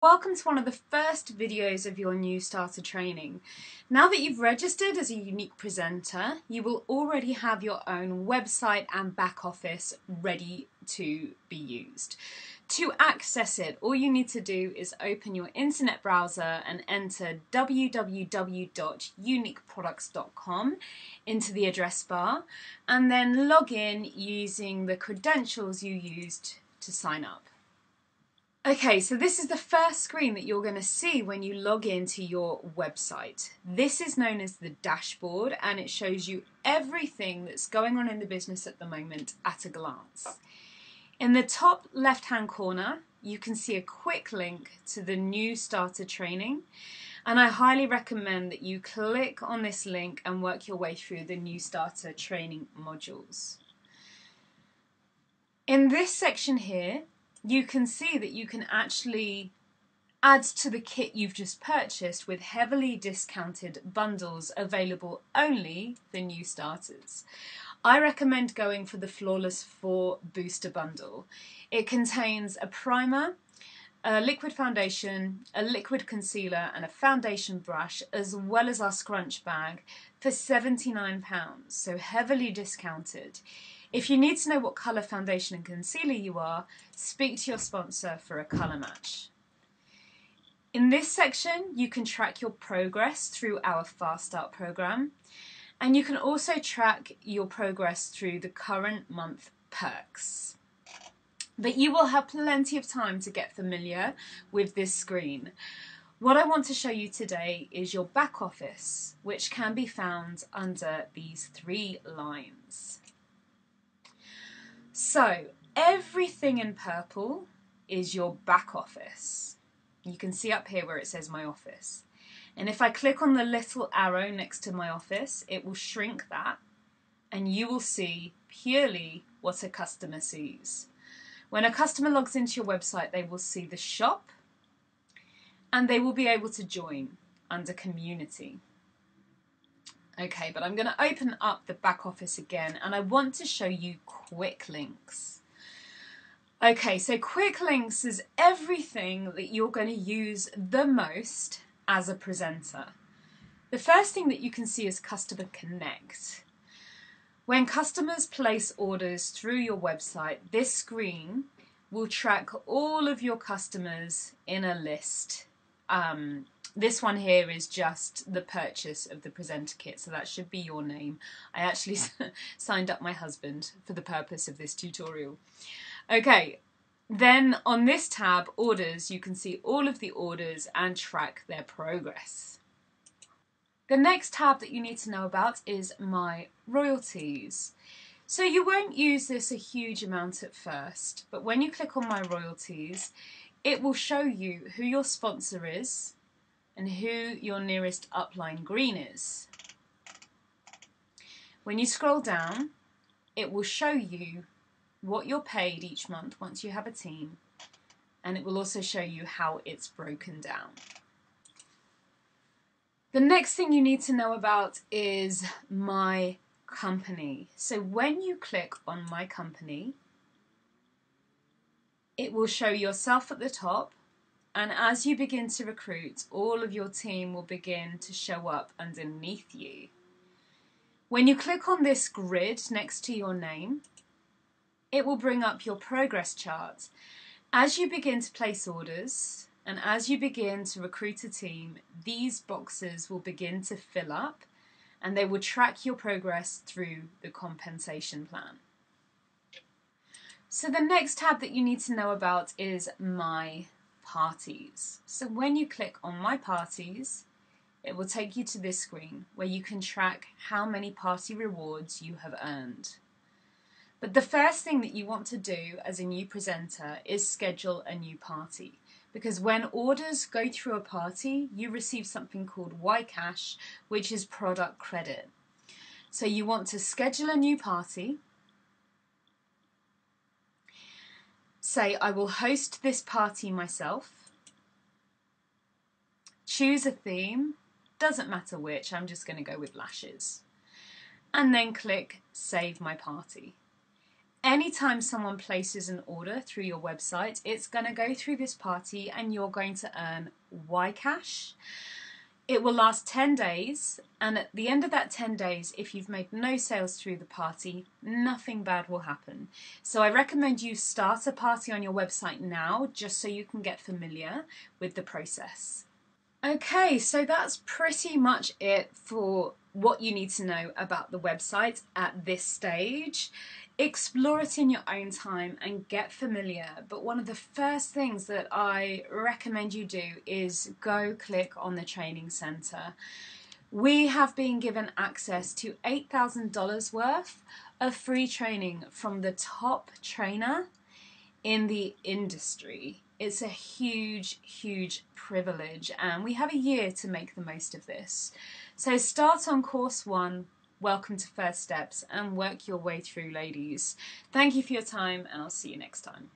Welcome to one of the first videos of your new starter training. Now that you've registered as a Younique presenter, you will already have your own website and back office ready to be used. To access it, all you need to do is open your internet browser and enter www.youniqueproducts.com into the address bar and then log in using the credentials you used to sign up. Okay, so this is the first screen that you're going to see when you log into your website. This is known as the dashboard, and it shows you everything that's going on in the business at the moment at a glance. In the top left-hand corner, you can see a quick link to the new starter training, and I highly recommend that you click on this link and work your way through the new starter training modules. In this section here, you can see that you can actually add to the kit you've just purchased with heavily discounted bundles available only for new starters. I recommend going for the Flawless 4 Booster Bundle. It contains a primer, a liquid foundation, a liquid concealer and a foundation brush, as well as our scrunch bag for £79, so heavily discounted. If you need to know what colour foundation and concealer you are, speak to your sponsor for a colour match. In this section, you can track your progress through our Fast Start program, and you can also track your progress through the current month perks. But you will have plenty of time to get familiar with this screen. What I want to show you today is your back office, which can be found under these 3 lines. So, everything in purple is your back office. You can see up here where it says My Office. And if I click on the little arrow next to My Office, it will shrink that, and you will see purely what a customer sees. When a customer logs into your website, they will see the shop, and they will be able to join under Community. Okay, but I'm going to open up the back office again, and I want to show you quick links. Okay, so quick links is everything that you're going to use the most as a presenter. The first thing that you can see is Customer Connect. When customers place orders through your website, this screen will track all of your customers in a list. This one here is just the purchase of the presenter kit, so that should be your name. I actually signed up my husband for the purpose of this tutorial. Okay, then on this tab, Orders, you can see all of the orders and track their progress. The next tab that you need to know about is My Royalties. So you won't use this a huge amount at first, but when you click on My Royalties, it will show you who your sponsor is and who your nearest upline green is. When you scroll down, it will show you what you're paid each month once you have a team, and it will also show you how it's broken down. The next thing you need to know about is My Company. So when you click on My Company, it will show yourself at the top, and as you begin to recruit, all of your team will begin to show up underneath you. When you click on this grid next to your name, it will bring up your progress chart. As you begin to place orders and as you begin to recruit a team, these boxes will begin to fill up and they will track your progress through the compensation plan. So the next tab that you need to know about is My Parties. So when you click on My Parties, it will take you to this screen where you can track how many party rewards you have earned. But the first thing that you want to do as a new presenter is schedule a new party, because when orders go through a party, you receive something called YCash, which is product credit. So you want to schedule a new party. Say, I will host this party myself. Choose a theme, doesn't matter which, I'm just going to go with lashes. And then click Save My Party. anytime someone places an order through your website, it's going to go through this party and you're going to earn Y cash. It will last 10 days, and at the end of that 10 days, if you've made no sales through the party, nothing bad will happen. So I recommend you start a party on your website now, just so you can get familiar with the process. Okay, so that's pretty much it for what you need to know about the website at this stage. Explore it in your own time and get familiar, but one of the first things that I recommend you do is go click on the training center. We have been given access to $8,000 worth of free training from the top trainer in the industry. It's a huge, huge privilege, and we have a year to make the most of this. So start on course 1, welcome to First Steps, and work your way through, ladies. Thank you for your time, and I'll see you next time.